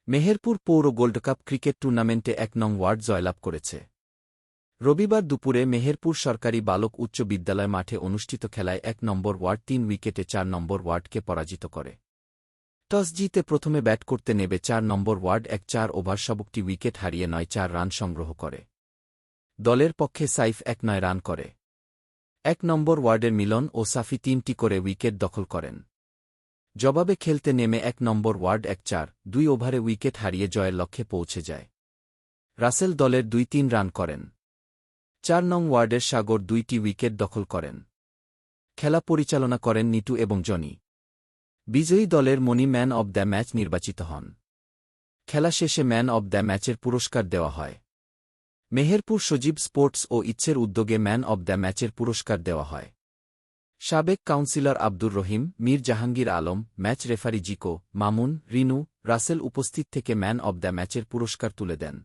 মেহেরপুর পৌর gold cup cricket টুর্নামেন্টে ১ নং ওয়ার্ড জয়লাভ করেছে। রবিবার দুপুরে মেহেরপুর সরকারি বালক উচ্চ বিদ্যালয় মাঠে অনুষ্ঠিত খেলায় ১ নম্বর ওয়ার্ড ৩ উইকেটে ৪ নম্বর ওয়ার্ডকে পরাজিত করে। টস জিতে প্রথমে ব্যাট করতে নেবে ৪ নম্বর ওয়ার্ড ১-৪ ওভার সবকটি উইকেট হারিয়ে ৯-৪ রান সংগ্রহ করে। দলের পক্ষে সাইফ ১-৯ রান করে। ১ নম্বর ওয়ার্ডের মিলন ও সাফি ৩টি করে উইকেট দখল করেন। জবাবে খেলতে নেমে ১ নম্বর ওয়ার্ড ১-৪, ২ ওভারে উইকেট হারিয়ে জয়ের লক্ষ্যে পৌঁছে যায়। রাসেল দলের ২-৩ রান করেন। ৪ নং ওয়ার্ডের সাগর ২টি উইকেট দখল করেন। খেলা পরিচালনা করেন নিটু এবং জনি। বিজয়ী দলের মনি ম্যান অব দ্য ম্যাচ নির্বাচিত হন। খেলা শেষে ম্যান অব দ্য ম্যাচের পুরস্কার দেওয়া হয়। মেহেরপুর সজীব স্পোর্টস ও ইচ্ছের উদ্যোগে ম্যান অব দ্য ম্যাচের পুরস্কার দেওয়া হয়। সাবেক councillor Abdur Rahim, Mir Jahangir Alam, match referee জিকো, মামুন, রিনু, রাসেল উপস্থিত থেকে ম্যান অব দ্য ম্যাচের পুরস্কার তুলে দেন।